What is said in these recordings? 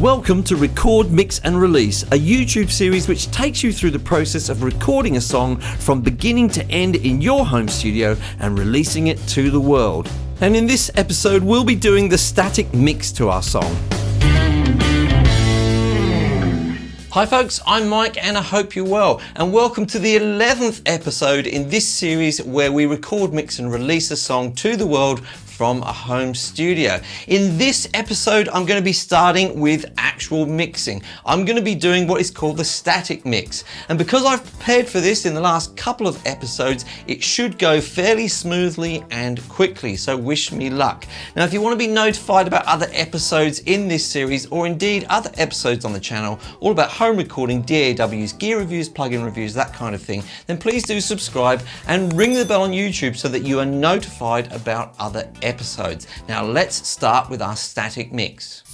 Welcome to Record, Mix and Release, a YouTube series which takes you through the process of recording a song from beginning to end in your home studio and releasing it to the world. And in this episode, we'll be doing the static mix to our song. Hi folks, I'm Mike and I hope you're well, and welcome to the 11th episode in this series where we record, mix and release a song to the world from a home studio. In this episode, I'm going to be starting with actual mixing. I'm going to be doing what is called the static mix. And because I've prepared for this in the last couple of episodes, it should go fairly smoothly and quickly, so wish me luck. Now, if you want to be notified about other episodes in this series, or indeed other episodes on the channel, all about home recording, DAWs, gear reviews, plugin reviews, that kind of thing, then please do subscribe and ring the bell on YouTube so that you are notified about other episodes. Now let's start with our static mix.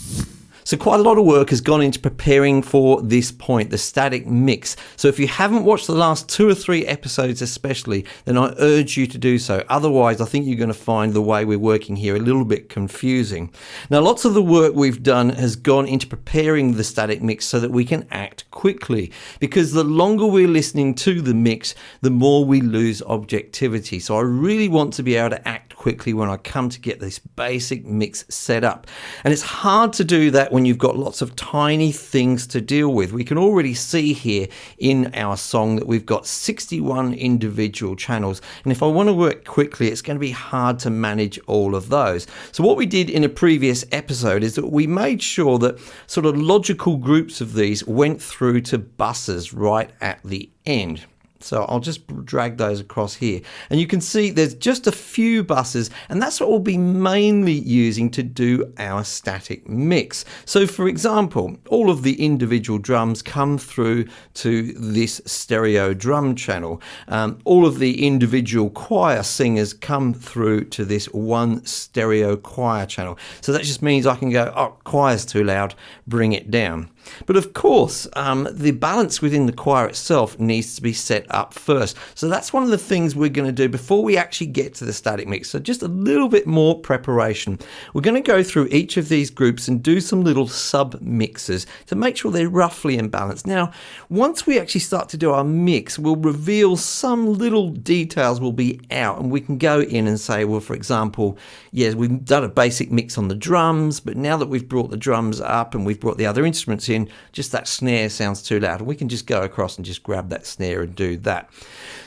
So quite a lot of work has gone into preparing for this point, the static mix. So if you haven't watched the last 2 or 3 episodes especially, then I urge you to do so. Otherwise, I think you're going to find the way we're working here a little bit confusing. Now, lots of the work we've done has gone into preparing the static mix so that we can act quickly. Because the longer we're listening to the mix, the more we lose objectivity. So I really want to be able to act quickly when I come to get this basic mix set up. And it's hard to do that when you've got lots of tiny things to deal with. We can already see here in our song that we've got 61 individual channels. And if I want to work quickly, it's going to be hard to manage all of those. So what we did in a previous episode is that we made sure that sort of logical groups of these went through to buses right at the end. So I'll just drag those across here. And you can see there's just a few buses, and that's what we'll be mainly using to do our static mix. So for example, all of the individual drums come through to this stereo drum channel. All of the individual choir singers come through to this one stereo choir channel. So that just means I can go, oh, choir's too loud, bring it down. But of course, the balance within the choir itself needs to be set up first. So that's one of the things we're going to do before we actually get to the static mix. So just a little bit more preparation. We're going to go through each of these groups and do some little sub mixes to make sure they're roughly in balance. Now, once we actually start to do our mix, we'll reveal some little details will be out, and we can go in and say, well, for example, yes, we've done a basic mix on the drums, but now that we've brought the drums up and we've brought the other instruments in, just that snare sounds too loud, and we can just go across and just grab that snare and do that.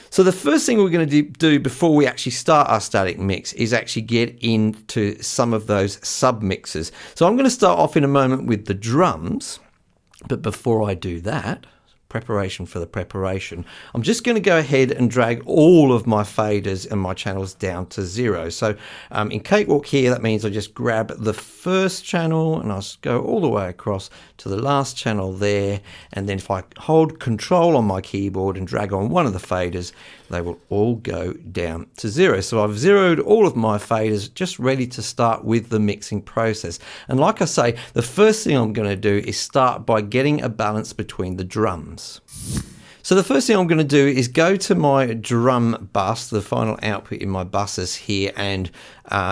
So the first thing we're going to do before we actually start our static mix is actually get into some of those sub mixes. So I'm going to start off in a moment with the drums, but before I do that, preparation for the preparation, I'm just going to go ahead and drag all of my faders and my channels down to 0. So in Cakewalk here, that means I just grab the first channel and I'll go all the way across to the last channel there. And then if I hold Control on my keyboard and drag on one of the faders, they will all go down to 0. So I've zeroed all of my faders, just ready to start with the mixing process. And like I say, the first thing I'm going to do is start by getting a balance between the drums. So the first thing I'm going to do is go to my drum bus, the final output in my buses here, and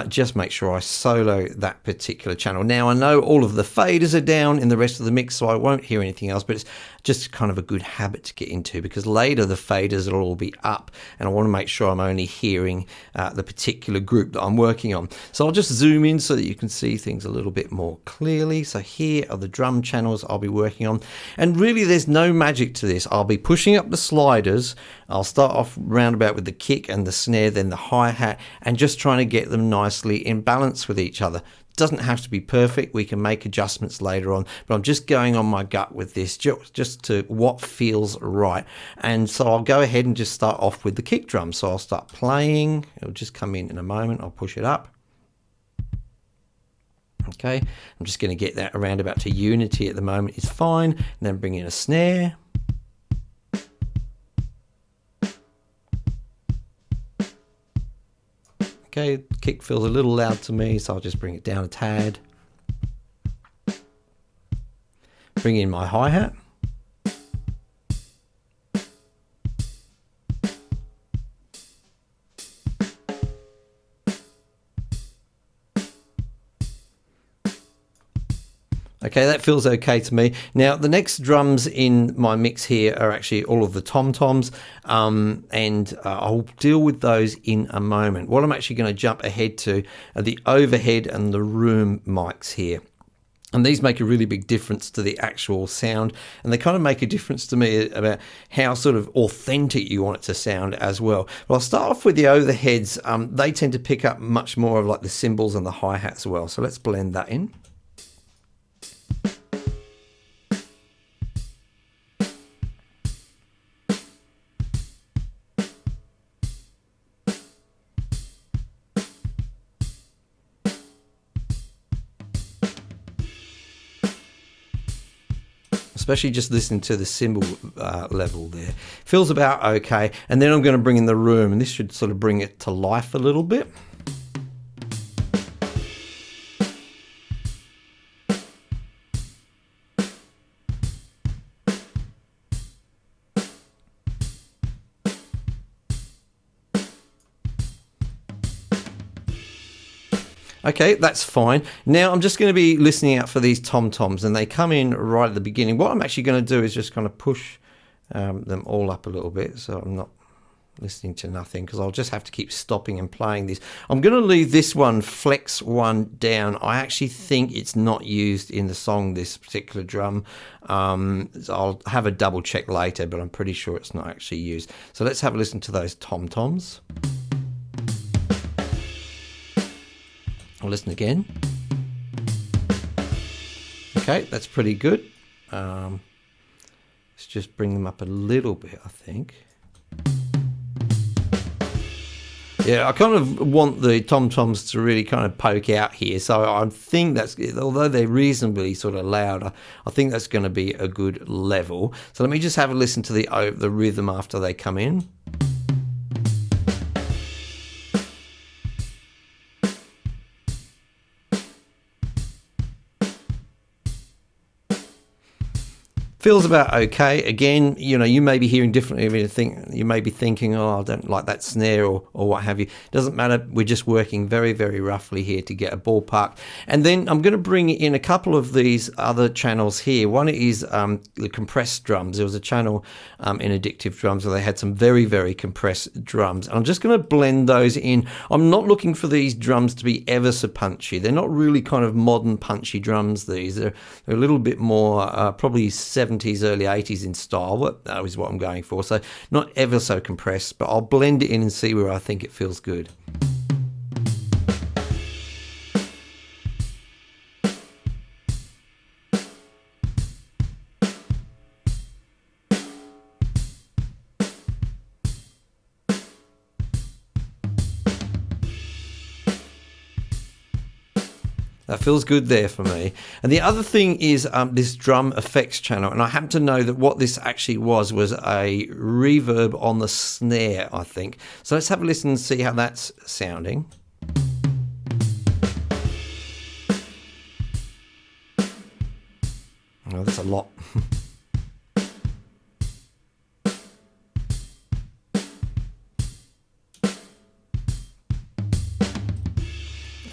just make sure I solo that particular channel. Now I know all of the faders are down in the rest of the mix, so I won't hear anything else, but it's just kind of a good habit to get into, because later the faders will all be up and I want to make sure I'm only hearing the particular group that I'm working on. So I'll just zoom in so that you can see things a little bit more clearly. So here are the drum channels I'll be working on, and really there's no magic to this. I'll be pushing up the sliders. I'll start off roundabout with the kick and the snare, then the hi-hat, and just trying to get them nicely in balance with each other. Doesn't have to be perfect. We can make adjustments later on, but I'm just going on my gut with this, just to what feels right. And so I'll go ahead and just start off with the kick drum. So I'll start playing. It'll just come in a moment. I'll push it up. Okay, I'm just going to get that around about to unity at the moment. It's fine. And then bring in a snare. Okay, kick feels a little loud to me, so I'll just bring it down a tad. Bring in my hi-hat. Okay, that feels okay to me. Now, the next drums in my mix here are actually all of the tom-toms, and I'll deal with those in a moment. What I'm actually going to jump ahead to are the overhead and the room mics here. And these make a really big difference to the actual sound, and they kind of make a difference to me about how sort of authentic you want it to sound as well. But I'll start off with the overheads. They tend to pick up much more of like the cymbals and the hi-hats as well. So let's blend that in. Especially just listening to the cymbal level there. Feels about okay. And then I'm going to bring in the room, and this should sort of bring it to life a little bit. Okay, that's fine. Now I'm just going to be listening out for these tom-toms, and they come in right at the beginning. What I'm actually going to do is just kind of push them all up a little bit, so I'm not listening to nothing, because I'll just have to keep stopping and playing this. I'm going to leave this one, flex one, down. I actually think it's not used in the song, this particular drum. So I'll have a double check later, but I'm pretty sure it's not actually used. So let's have a listen to those tom-toms. I'll listen again. Okay, that's pretty good. Let's just bring them up a little bit, I think. Yeah, I kind of want the tom-toms to really kind of poke out here. So I think that's, although they're reasonably sort of loud, I think that's going to be a good level. So let me just have a listen to the rhythm after they come in. Feels about okay. Again, you know, you may be hearing differently. You may be thinking, oh, I don't like that snare or what have you. Doesn't matter. We're just working very, very roughly here to get a ballpark. And then I'm going to bring in a couple of these other channels here. One is the compressed drums. There was a channel in Addictive Drums where they had some very, very compressed drums. And I'm just going to blend those in. I'm not looking for these drums to be ever so punchy. They're not really kind of modern punchy drums, these. They're a little bit more probably 70s, early 80s in style. That is what I'm going for. So not ever so compressed, but I'll blend it in and see where I think it feels good. That feels good there for me. And the other thing is this drum effects channel. And I happen to know that what this actually was a reverb on the snare, I think. So let's have a listen and see how that's sounding. Oh, that's a lot.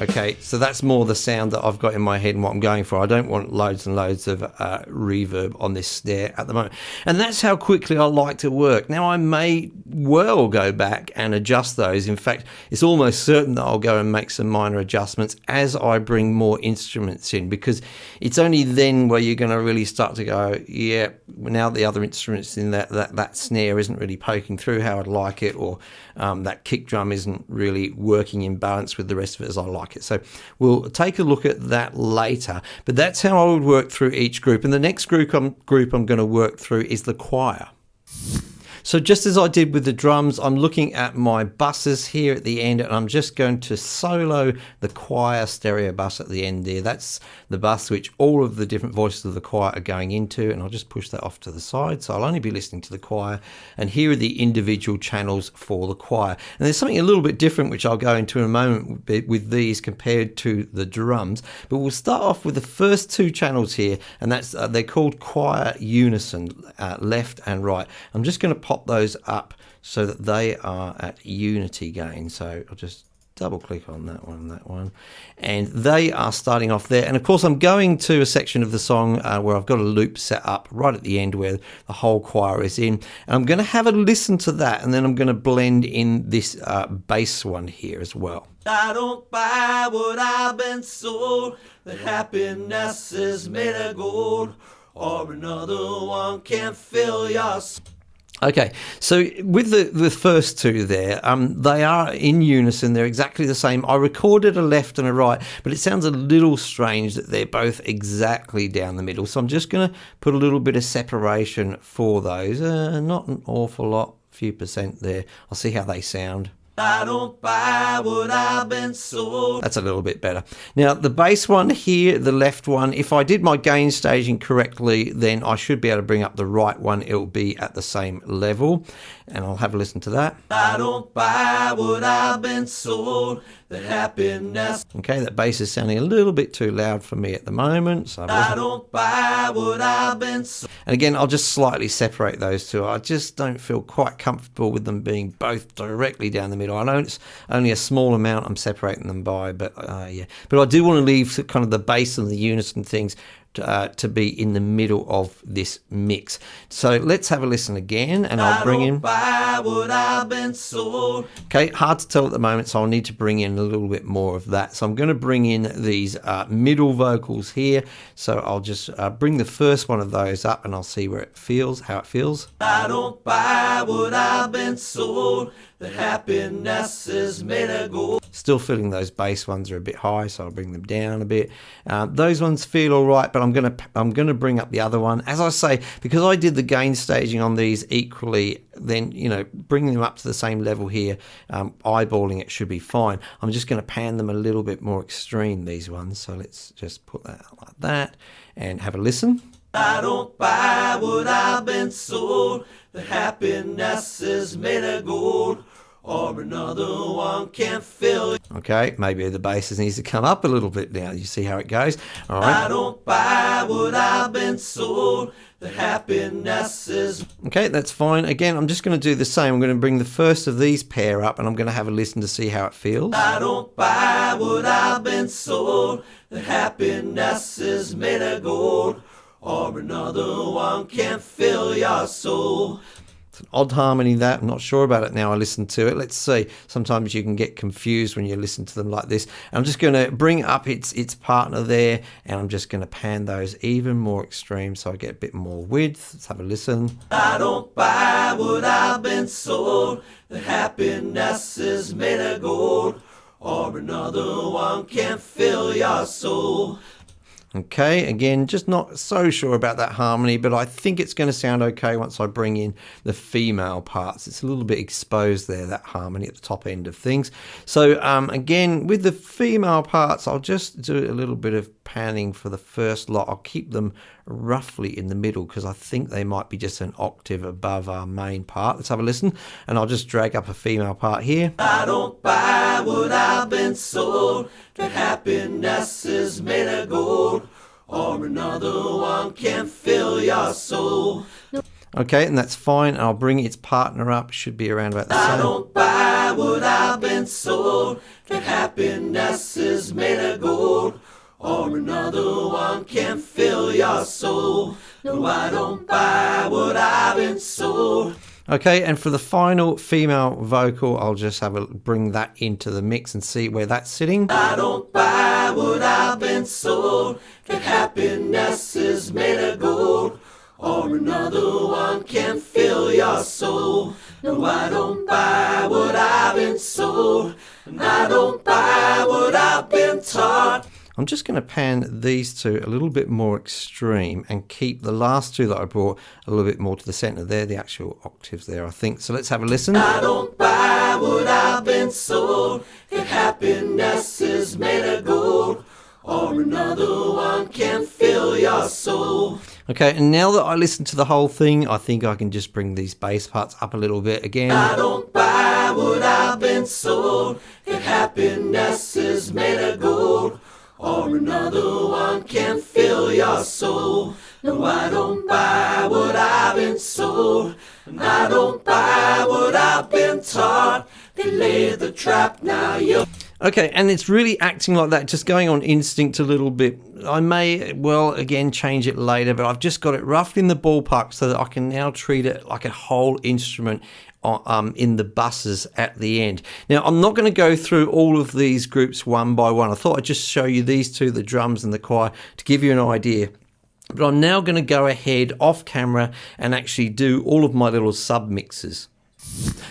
Okay, so that's more the sound that I've got in my head and what I'm going for. I don't want loads and loads of reverb on this snare at the moment. And that's how quickly I like to work. Now, I may well go back and adjust those. In fact, it's almost certain that I'll go and make some minor adjustments as I bring more instruments in, because it's only then where you're going to really start to go, yeah, now the other instruments in that snare isn't really poking through how I'd like it, or that kick drum isn't really working in balance with the rest of it as I like it. So we'll take a look at that later, but that's how I would work through each group. And the next group I'm going to work through is the choir. So just as I did with the drums, I'm looking at my buses here at the end, and I'm just going to solo the choir stereo bus at the end there. That's the bus which all of the different voices of the choir are going into, and I'll just push that off to the side. So I'll only be listening to the choir, and here are the individual channels for the choir. And there's something a little bit different which I'll go into in a moment with these compared to the drums. But we'll start off with the first two channels here, and that's they're called choir unison, left and right. I'm just going to pop those up so that they are at unity gain. So I'll just double click on that one, and they are starting off there. And of course I'm going to a section of the song where I've got a loop set up right at the end where the whole choir is in, and I'm going to have a listen to that, and then I'm going to blend in this bass one here as well. I don't buy what I've been sold, that happiness is made of gold, or another one can fill your soul. Okay, so with the first two there, they are in unison. They're exactly the same. I recorded a left and a right, but it sounds a little strange that they're both exactly down the middle. So I'm just going to put a little bit of separation for those. Not an awful lot, few percent there. I'll see how they sound. I don't buy what I've been sold. That's a little bit better. Now, the bass one here, the left one, if I did my gain staging correctly, then I should be able to bring up the right one. It'll be at the same level. And I'll have a listen to that. I don't buy what I've been sold, the happiness. Okay, that bass is sounding a little bit too loud for me at the moment. So I don't buy what I've been sold. And again, I'll just slightly separate those two. I just don't feel quite comfortable with them being both directly down the middle. I know it's only a small amount I'm separating them by, but yeah. But I do want to leave kind of the bass and the unison things to be in the middle of this mix. So let's have a listen again, and I'll bring in. Buy what I've been sold. Okay, hard to tell at the moment, so I'll need to bring in a little bit more of that. So I'm going to bring in these middle vocals here. So I'll just bring the first one of those up, and I'll see where it feels, how it feels. I don't buy what I've been sold, the happiness is made of gold. Still feeling those bass ones are a bit high, so I'll bring them down a bit. Those ones feel all right, but I'm gonna bring up the other one. As I say, because I did the gain staging on these equally, then bringing them up to the same level here, eyeballing it should be fine. I'm just going to pan them a little bit more extreme, these ones. So let's just put that like that and have a listen. I don't buy what I've been sold, the happiness is made of gold, or another one can fill. Okay, maybe the bass needs to come up a little bit now. You see how it goes? All right. I don't buy what I've been sold, the happiness is. Okay, that's fine. Again, I'm just going to do the same. I'm going to bring the first of these pair up, and I'm going to have a listen to see how it feels. I don't buy what I've been sold, the happiness is made of gold, or another one can fill your soul. It's an odd harmony that. I'm not sure about it now I listen to it. Let's see. Sometimes you can get confused when you listen to them like this. And I'm just going to bring up its partner there, and I'm just going to pan those even more extreme so I get a bit more width. Let's have a listen. I don't buy what I've been sold, the happiness is made of gold, or another one can fill your soul. Okay, again, just not so sure about that harmony, but I think it's going to sound okay once I bring in the female parts. It's a little bit exposed there, that harmony at the top end of things. So again, with the female parts, I'll just do a little bit of panning for the first lot. I'll keep them roughly in the middle because I think they might be just an octave above our main part. Let's have a listen, and I'll just drag up a female part here. I don't buy what I've been sold, the happiness is made of gold, or another one can fill your soul. Okay, and that's fine. I'll bring its partner up. Should be around about the same. I don't buy what I've been sold, the happiness is made of gold, or another one can fill your soul. No, I don't buy what I've been sold. Okay, and for the final female vocal, I'll just bring that into the mix and see where that's sitting. I don't buy what I've been sold, the happiness is made of gold, or another one can fill your soul. No, I don't buy what I've been sold, and I don't buy what I've been taught. I'm just going to pan these two a little bit more extreme and keep the last two that I brought a little bit more to the center. They're the actual octaves there, I think. So let's have a listen. I don't buy what I've been sold, that happiness is made of gold, or another one can fill your soul. Okay, and now that I listen to the whole thing, I think I can just bring these bass parts up a little bit again. I don't buy what I've been sold, that happiness is made of gold, or another one can fill your soul. No, I don't buy what I've been sold, and I don't buy what I've been taught. They laid the trap, now you're... Okay, and it's really acting like that, just going on instinct a little bit. I may, well, again, change it later, but I've just got it roughly in the ballpark so that I can now treat it like a whole instrument in the buses at the end. Now, I'm not going to go through all of these groups one by one. I thought I'd just show you these two, the drums and the choir, to give you an idea. But I'm now going to go ahead off camera and actually do all of my little sub-mixes.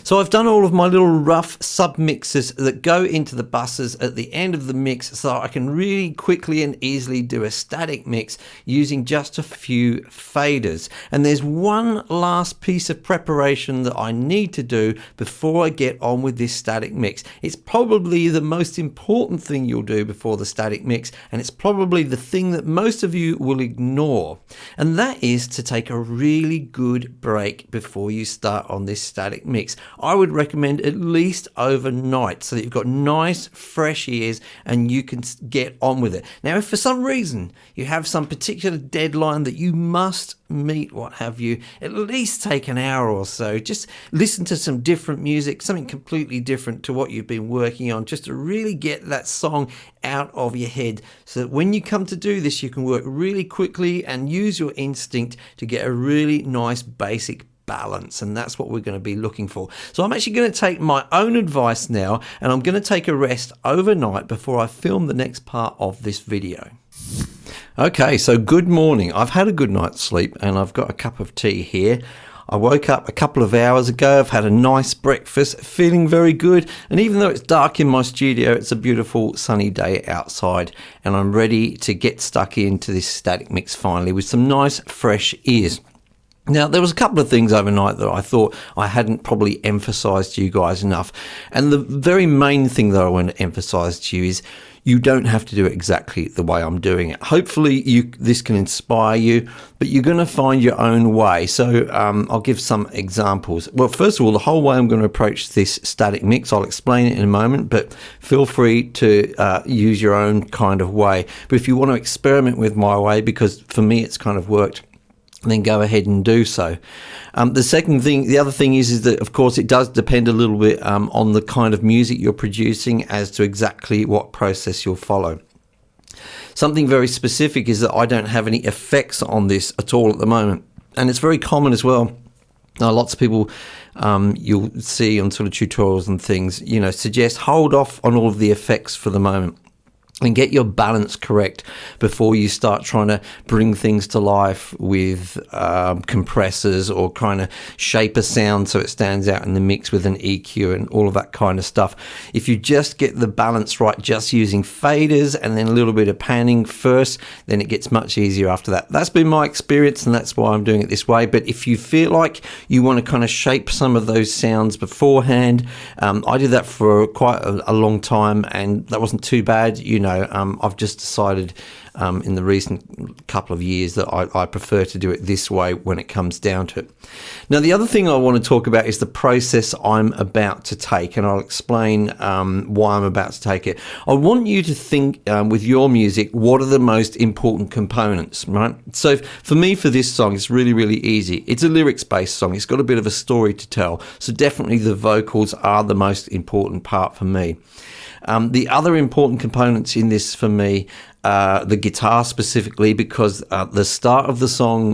So I've done all of my little rough sub-mixes that go into the buses at the end of the mix so I can really quickly and easily do a static mix using just a few faders. And there's one last piece of preparation that I need to do before I get on with this static mix. It's probably the most important thing you'll do before the static mix, and it's probably the thing that most of you will ignore. And that is to take a really good break before you start on this static mix. I would recommend at least overnight so that you've got nice fresh ears and you can get on with it. Now, if for some reason you have some particular deadline that you must meet, what have you, at least take an hour or so. Just listen to some different music, something completely different to what you've been working on, just to really get that song out of your head so that when you come to do this, you can work really quickly and use your instinct to get a really nice basic balance, and that's what we're going to be looking for. So I'm actually going to take my own advice now, and I'm going to take a rest overnight before I film the next part of this video. Okay, so good morning. I've had a good night's sleep and I've got a cup of tea here. I woke up a couple of hours ago. I've had a nice breakfast, feeling very good. And even though it's dark in my studio, it's a beautiful sunny day outside. And I'm ready to get stuck into this static mix finally with some nice fresh ears. Now, there was a couple of things overnight that I thought I hadn't probably emphasized to you guys enough. And the very main thing that I want to emphasize to you is you don't have to do it exactly the way I'm doing it. Hopefully this can inspire you, but you're going to find your own way. So I'll give some examples. Well, first of all, the whole way I'm going to approach this static mix, I'll explain it in a moment, but feel free to use your own kind of way. But if you want to experiment with my way, because for me it's kind of worked, then go ahead and do so. The other thing is that, of course, it does depend a little bit on the kind of music you're producing as to exactly what process you'll follow. Something very specific is that I don't have any effects on this at all at the moment. And it's very common as well. Lots of people you'll see on sort of tutorials and things, suggest hold off on all of the effects for the moment and get your balance correct before you start trying to bring things to life with compressors or trying to shape a sound so it stands out in the mix with an EQ and all of that kind of stuff. If you just get the balance right, just using faders and then a little bit of panning first, then it gets much easier after that. That's been my experience and that's why I'm doing it this way. But if you feel like you want to kind of shape some of those sounds beforehand, I did that for quite a long time and that wasn't too bad. I've just decided in the recent couple of years that I prefer to do it this way when it comes down to it. Now, the other thing I want to talk about is the process I'm about to take, and I'll explain why I'm about to take it. I want you to think with your music, what are the most important components, right? So for me, for this song, it's really, really easy. It's a lyrics-based song. It's got a bit of a story to tell. So definitely the vocals are the most important part for me. The other important components in this for me, the guitar specifically, because the start of the song,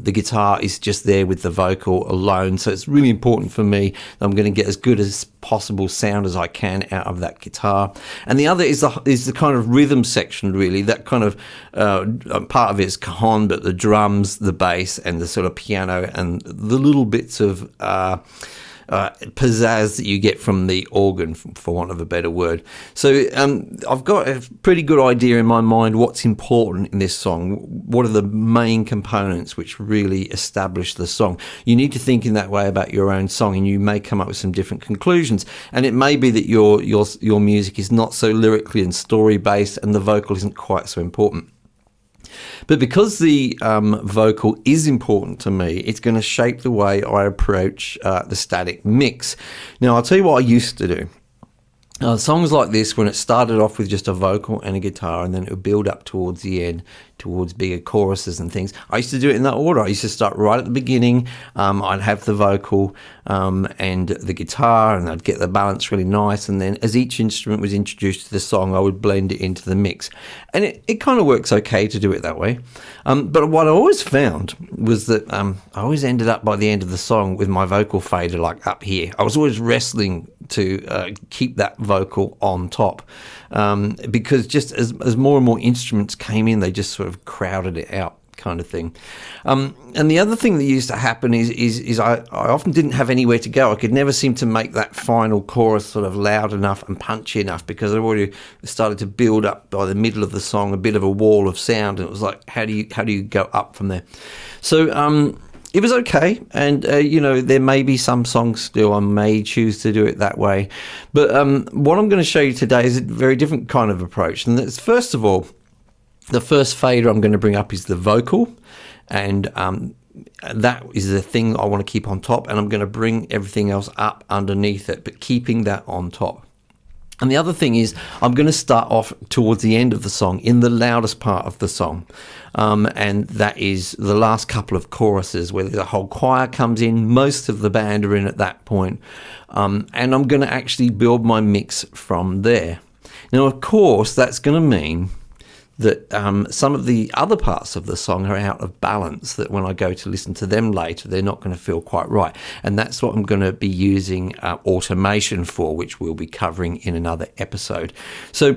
the guitar is just there with the vocal alone. So it's really important for me that I'm going to get as good as possible sound as I can out of that guitar. And the other is the kind of rhythm section, really. That kind of part of it is cajon, but the drums, the bass, and the sort of piano, and the little bits of pizzazz that you get from the organ, for want of a better word. So I've got a pretty good idea in my mind what's important in this song. What are the main components which really establish the song? You need to think in that way about your own song, and you may come up with some different conclusions. And it may be that your music is not so lyrically and story based, and the vocal isn't quite so important. But because the vocal is important to me, it's going to shape the way I approach the static mix. Now, I'll tell you what I used to do. Songs like this, when it started off with just a vocal and a guitar, and then it would build up towards the end, towards bigger choruses and things. I used to do it in that order. I used to start right at the beginning. I'd have the vocal and the guitar, and I'd get the balance really nice. And then as each instrument was introduced to the song, I would blend it into the mix. And it kind of works okay to do it that way. But what I always found was that I always ended up by the end of the song with my vocal fader like up here. I was always wrestling to keep that vocal on top, because just as more and more instruments came in, they just sort of crowded it out, kind of thing. And the other thing that used to happen is I often didn't have anywhere to go. I could never seem to make that final chorus sort of loud enough and punchy enough, because I've already started to build up by the middle of the song a bit of a wall of sound, and it was like, how do you go up from there? So it was okay, and there may be some songs still I may choose to do it that way, but what I'm going to show you today is a very different kind of approach. And that's, first of all, the first fader I'm going to bring up is the vocal, and that is the thing I want to keep on top, and I'm going to bring everything else up underneath it, but keeping that on top. And the other thing is, I'm going to start off towards the end of the song, in the loudest part of the song. And that is the last couple of choruses where the whole choir comes in. Most of the band are in at that point. And I'm going to actually build my mix from there. Now, of course, that's going to mean that some of the other parts of the song are out of balance, that when I go to listen to them later, they're not going to feel quite right. And that's what I'm going to be using automation for, which we'll be covering in another episode. So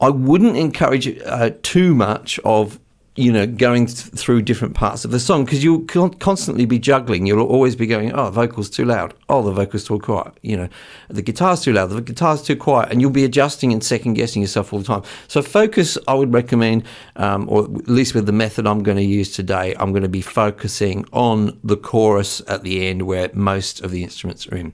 I wouldn't encourage too much of going through different parts of the song, because you'll constantly be juggling. You'll always be going, oh, the vocal's too loud. Oh, the vocal's too quiet. The guitar's too loud. The guitar's too quiet. And you'll be adjusting and second guessing yourself all the time. So focus, I would recommend, or at least with the method I'm going to use today, I'm going to be focusing on the chorus at the end where most of the instruments are in.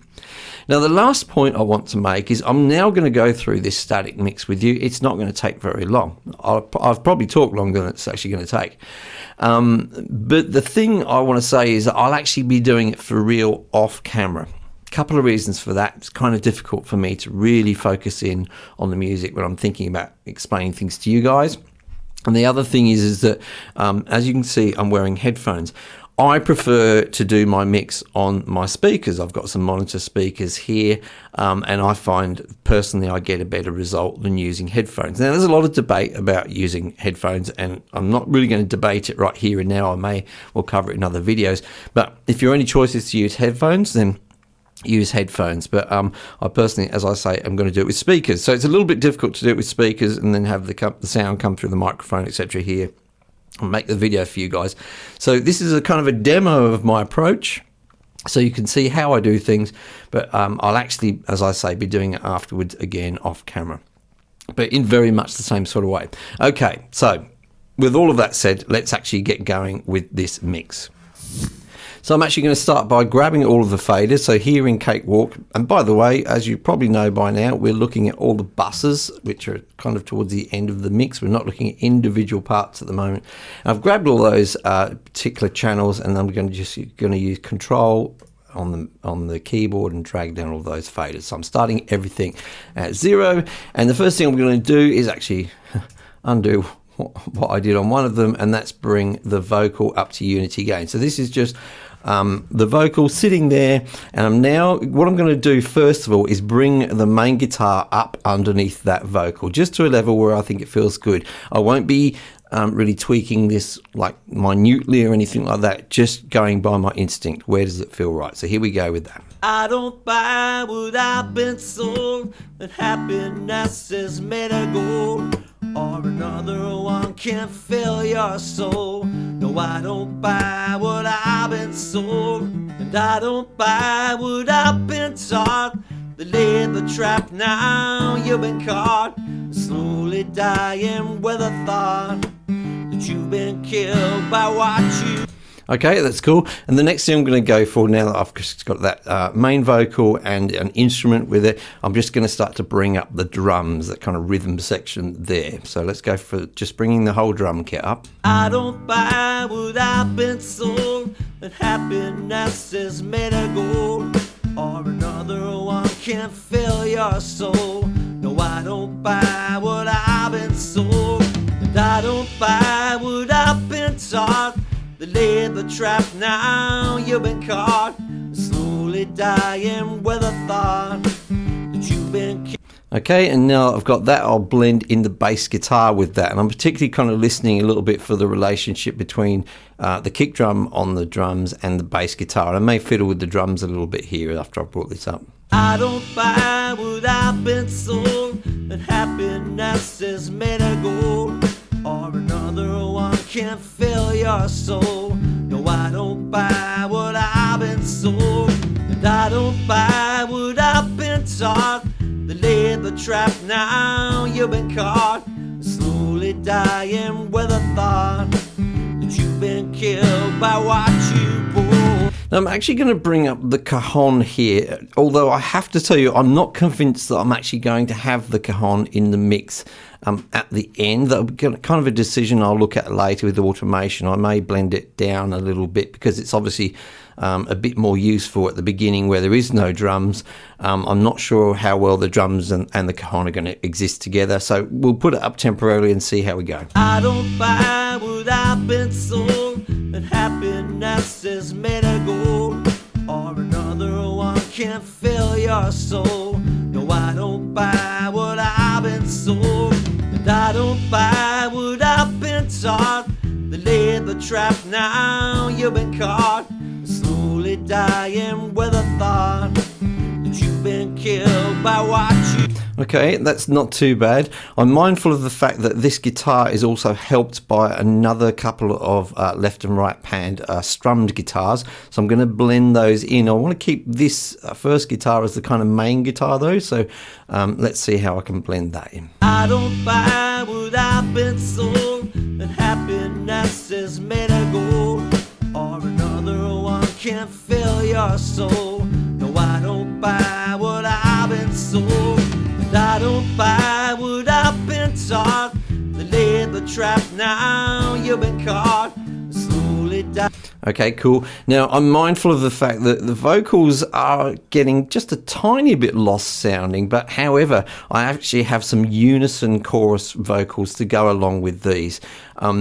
Now, the last point I want to make is I'm now going to go through this static mix with you. It's not going to take very long. I've probably talked longer than it's actually going to take. But the thing I want to say is that I'll actually be doing it for real off camera. A couple of reasons for that. It's kind of difficult for me to really focus in on the music when I'm thinking about explaining things to you guys. And the other thing is that, as you can see, I'm wearing headphones. I prefer to do my mix on my speakers. I've got some monitor speakers here, and I find personally I get a better result than using headphones. Now, there's a lot of debate about using headphones, and I'm not really going to debate it right here and now. We'll cover it in other videos. But if your only choice is to use headphones, then use headphones. But I personally, as I say, I'm going to do it with speakers. So it's a little bit difficult to do it with speakers and then have the sound come through the microphone, etc. here. I'll make the video for you guys. So this is a kind of a demo of my approach, so you can see how I do things, but I'll actually, as I say, be doing it afterwards again off camera, but in very much the same sort of way. Okay, so with all of that said, let's actually get going with this mix. So I'm actually going to start by grabbing all of the faders. So here in Cakewalk, and by the way, as you probably know by now, we're looking at all the buses, which are kind of towards the end of the mix. We're not looking at individual parts at the moment. And I've grabbed all those particular channels, and I'm going to use Control on the keyboard and drag down all those faders. So I'm starting everything at 0, and the first thing I'm going to do is actually undo what I did on one of them, and that's bring the vocal up to unity gain. So this is just the vocal sitting there, and what I'm going to do first of all is bring the main guitar up underneath that vocal, just to a level where I think it feels good. I won't be really tweaking this like minutely or anything like that, just going by my instinct. Where does it feel right? So here we go with that. I don't buy what I've been sold, that happiness is made of gold, or another one can fill your soul. No, I don't buy what I've been sold, and I don't buy what I've been taught. They laid the trap, now you've been caught, slowly dying with a thought that you've been killed by what you... Okay, that's cool. And the next thing I'm going to go for, now that I've just got that main vocal and an instrument with it, I'm just going to start to bring up the drums, that kind of rhythm section there. So let's go for just bringing the whole drum kit up. I don't buy what I've been sold, that happiness is made of gold, or another one can fill your soul. I don't buy what I've been sold, and I don't buy what I've been taught. They laid the trap, now you've been caught, slowly dying with a thought that you've been. Okay, and now I've got that, I'll blend in the bass guitar with that, and I'm particularly kind of listening a little bit for the relationship between the kick drum on the drums and the bass guitar. I may fiddle with the drums a little bit here after I brought this up. I don't buy what I've been sold, that happiness is made of gold, or another one can fill your soul. No, I don't buy what I've been sold, and I don't buy what I've been taught. They laid the trap, now you've been caught, slowly dying with a thought that you've been killed by what you pull. Now I'm actually going to bring up the cajon here, although I have to tell you I'm not convinced that I'm actually going to have the cajon in the mix at the end. That'll be kind of a decision I'll look at later with automation. I may blend it down a little bit because it's obviously a bit more useful at the beginning where there is no drums. I'm not sure how well the drums and the cajon are going to exist together, so we'll put it up temporarily and see how we go. I don't buy what I've been sold, that happiness is made of gold, or another one can fill your soul. No, I don't buy what I've been sold, and I don't buy what I've been taught. They laid the trap, now you've been caught, slowly dying with a thought that you've been killed by what you. Okay, that's not too bad. I'm mindful of the fact that this guitar is also helped by another couple of left and right panned strummed guitars, so I'm going to blend those in. I want to keep this first guitar as the kind of main guitar though, so let's see how I can blend that in. I don't buy what I've been sold, that happiness is made of gold, or another one can fill your soul. No, I don't buy what I've been sold, and I don't buy what I've been taught. They laid the trap, now you've been caught, slowly die. Okay, cool. Now, I'm mindful of the fact that the vocals are getting just a tiny bit lost sounding, but however, I actually have some unison chorus vocals to go along with these.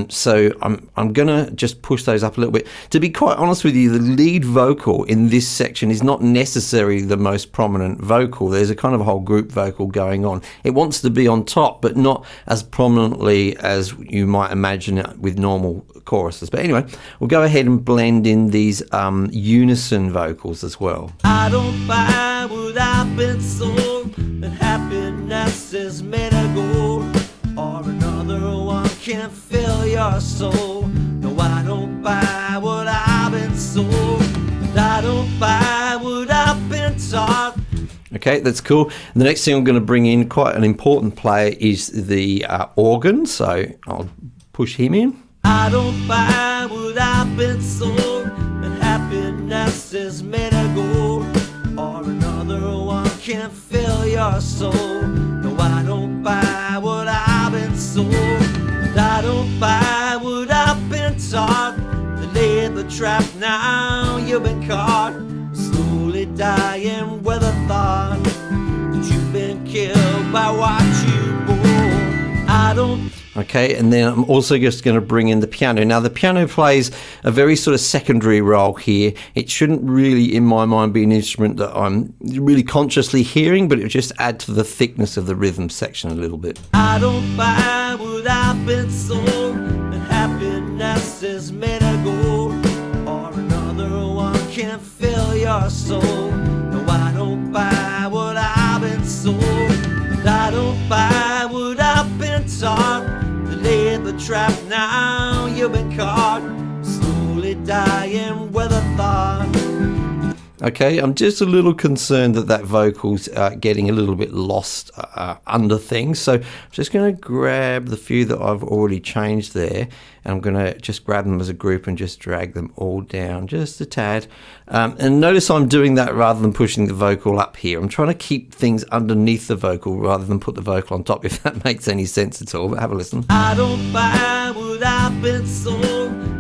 So I'm going to just push those up a little bit. To be quite honest with you, the lead vocal in this section is not necessarily the most prominent vocal. There's a kind of a whole group vocal going on. It wants to be on top, but not as prominently as you might imagine it with normal choruses. But anyway, we'll go ahead and blend in these unison vocals as well. I don't buy what I've been sold, that happiness is made of gold, or another one can fill your soul. No, I don't buy what I've been sold, and I don't buy what I've been taught. Okay, that's cool. The next thing I'm going to bring in, quite an important player, is the organ, so I'll push him in. I don't buy what I've been sold, that happiness is made of gold, or another one can fill your soul. No, I don't buy what I've been sold, and I don't buy what I've been taught. They laid the trap, now you've been caught, slowly dying with a thought that you've been killed by what you bore. I don't. Okay, and then I'm also just going to bring in the piano. Now, the piano plays a very sort of secondary role here. It shouldn't really, in my mind, be an instrument that I'm really consciously hearing, but it would just add to the thickness of the rhythm section a little bit. I don't buy what I've been sold, that happiness is made of gold, or another one can fill your soul. No, I don't buy what I've been sold, and I don't buy what I've been taught. Laid the trap, now you've been caught, slowly dying with a thought. Okay, I'm just a little concerned that that vocal's getting a little bit lost under things, so I'm just going to grab the few that I've already changed there, and I'm going to just grab them as a group and just drag them all down just a tad. And notice I'm doing that rather than pushing the vocal up here. I'm trying to keep things underneath the vocal rather than put the vocal on top, if that makes any sense at all, but have a listen. I don't buy what I've been sold,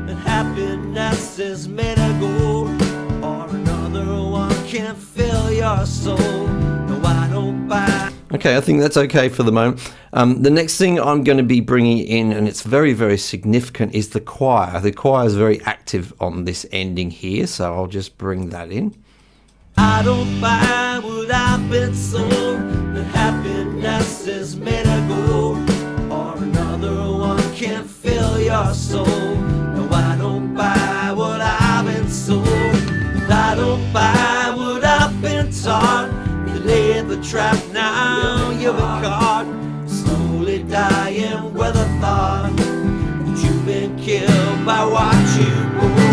that happiness is made of gold, or another one can fill your soul. No, I don't buy. Okay, okay, I think that's okay for the moment. The next thing I'm going to be bringing in, and it's very, very significant, is the choir. The choir is very active on this ending here, so I'll just bring that in. I don't buy what I've been sold, that happiness is made of gold, or another one can fill your soul. No, I don't buy what I've been sold, and I don't buy what I've been taught. You laid the trap, now you've been caught, slowly dying with a thought that you've been killed by what you bought.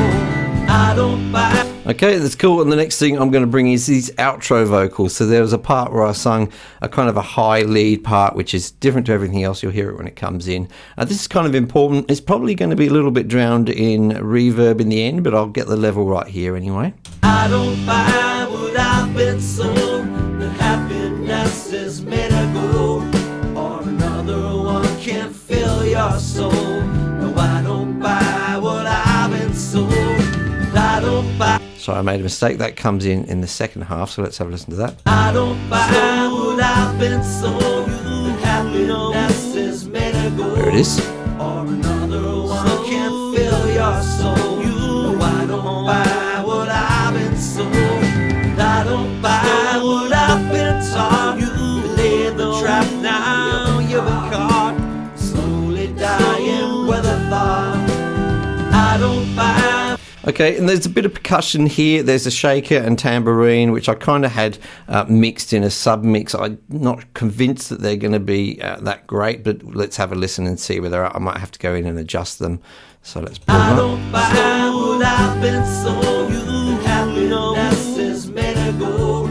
I don't buy. Okay, that's cool. And the next thing I'm going to bring is these outro vocals. So there was a part where I sung a kind of a high lead part, which is different to everything else. You'll hear it when it comes in. This is kind of important. It's probably going to be a little bit drowned in reverb in the end, but I'll get the level right here anyway. I don't buy what I've been sold, that happiness is made of gold, or another one can fill your soul. No, I don't buy what I've been sold, and I don't buy. Sorry, I made a mistake. That comes in the second half, so let's have a listen to that. I don't buy what I've been sold, that happiness is made of gold. There it is. Or another one can fill your soul. No, I don't buy what I've been sold, and I don't buy what I've been taught. You laid the trap, now you've been caught, slowly dying with a thought. I don't buy. Okay, and there's a bit of percussion here. There's a shaker and tambourine, which I kind of had mixed in a sub-mix. I'm not convinced that they're going to be that great, but let's have a listen and see whether I might have to go in and adjust them. So let's pull them I up. don't buy what I've been sold. Happiness is made of gold,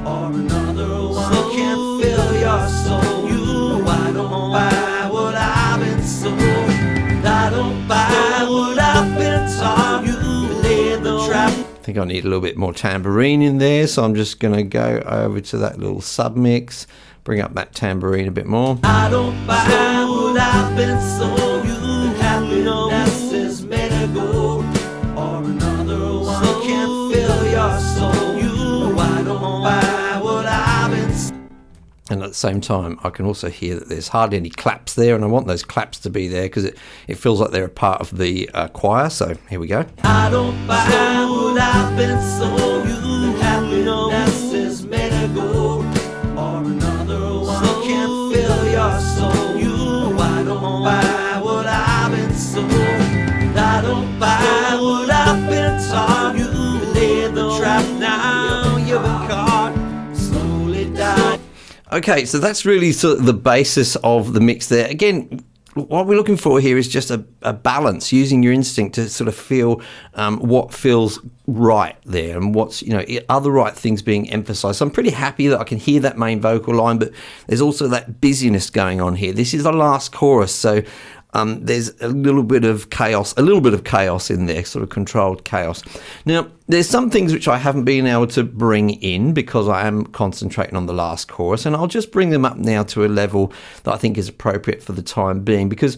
or another one can fill your soul. No, I don't buy what I've been sold, and I don't buy what I've been taught. You laid the trap. I think I need a little bit more tambourine in there, so I'm just going to go over to that little sub-mix, bring up that tambourine a bit more. I don't buy what I've been sold. Happiness is made of gold, or another one can fill your soul. No, I don't buy what I've been sold. And at the same time, I can also hear that there's hardly any claps there, and I want those claps to be there because it feels like they're a part of the choir. So here we go. I don't buy what I've been sold. Happiness is made of gold, or another one can fill your soul. No, I don't buy what I've been sold, and I don't buy what I've been taught. You laid the trap, now you've been caught, slowly died. Okay, so that's really sort of the basis of the mix there. Again, what we're looking for here is just a balance, using your instinct to sort of feel what feels right there and what's, are the right things being emphasized. So I'm pretty happy that I can hear that main vocal line, but there's also that busyness going on here. This is the last chorus, so there's a little bit of chaos in there, sort of controlled chaos. Now, there's some things which I haven't been able to bring in because I am concentrating on the last chorus, and I'll just bring them up now to a level that I think is appropriate for the time being, because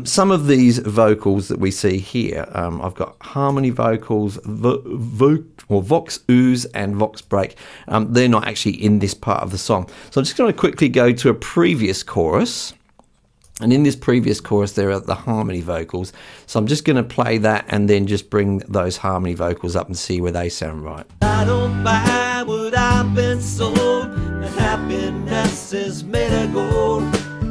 some of these vocals that we see here, I've got harmony vocals, vox ooze and vox break. They're not actually in this part of the song. So I'm just going to quickly go to a previous chorus. And in this previous chorus, there are the harmony vocals. So I'm just going to play that and then just bring those harmony vocals up and see where they sound right. I don't buy what I've been sold, that happiness is made of gold,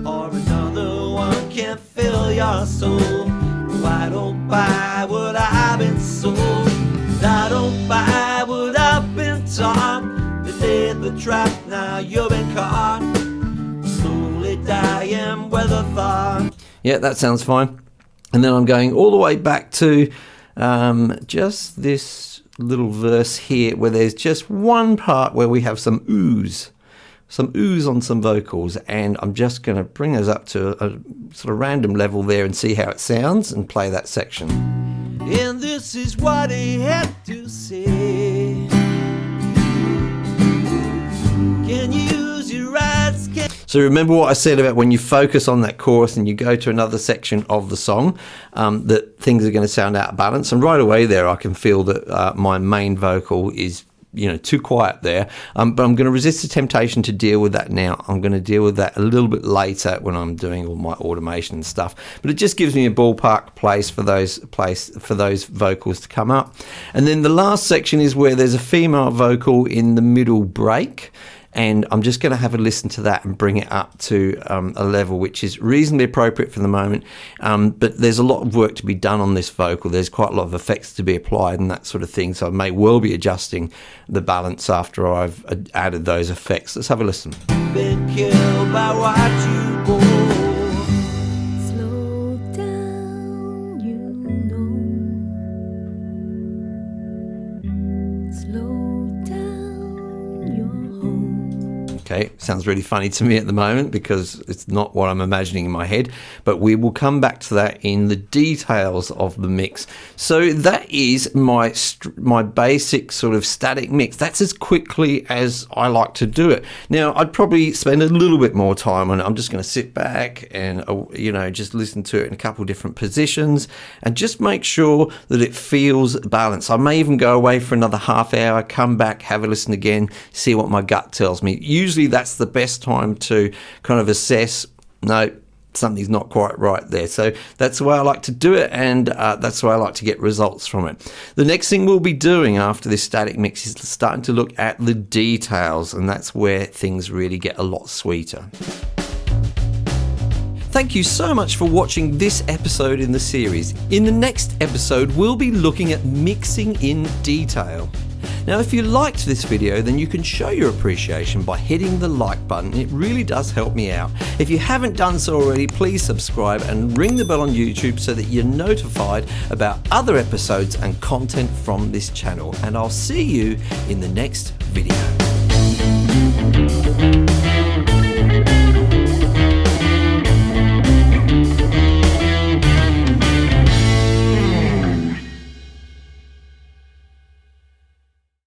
or another one can fill your soul. No, I don't buy what I've been sold, and I don't buy what I've been taught. They laid the trap, now you've been caught, slowly dying with a thought. Yeah, that sounds fine. And then I'm going all the way back to just this little verse here where there's just one part where we have some ooze on some vocals, and I'm just going to bring those up to a sort of random level there and see how it sounds and play that section. And this is what he had to say. Can you use your eyes? So remember what I said about when you focus on that chorus and you go to another section of the song, that things are going to sound out of balance. And right away there, I can feel that my main vocal is too quiet there. But I'm going to resist the temptation to deal with that now. I'm going to deal with that a little bit later when I'm doing all my automation and stuff. But it just gives me a ballpark place for those vocals to come up. And then the last section is where there's a female vocal in the middle break. And I'm just going to have a listen to that and bring it up to a level which is reasonably appropriate for the moment. But there's a lot of work to be done on this vocal. There's quite a lot of effects to be applied and that sort of thing. So I may well be adjusting the balance after I've added those effects. Let's have a listen. Been killed by what you bore. Slow down, you know. Slow down, you're home. Okay, sounds really funny to me at the moment because it's not what I'm imagining in my head, but we will come back to that in the details of the mix. So that is my basic sort of static mix. That's as quickly as I like to do it. Now, I'd probably spend a little bit more time on it. I'm just going to sit back and, just listen to it in a couple of different positions and just make sure that it feels balanced. I may even go away for another half hour, come back, have a listen again, see what my gut tells me. Usually that's the best time to kind of assess, no, something's not quite right there. So that's the way I like to do it, and that's the way I like to get results from it. The next thing we'll be doing after this static mix is starting to look at the details, and that's where things really get a lot sweeter. Thank you so much for watching this episode in the series. In the next episode, we'll be looking at mixing in detail. Now, if you liked this video, then you can show your appreciation by hitting the like button. It really does help me out. If you haven't done so already, please subscribe and ring the bell on YouTube so that you're notified about other episodes and content from this channel. And I'll see you in the next video.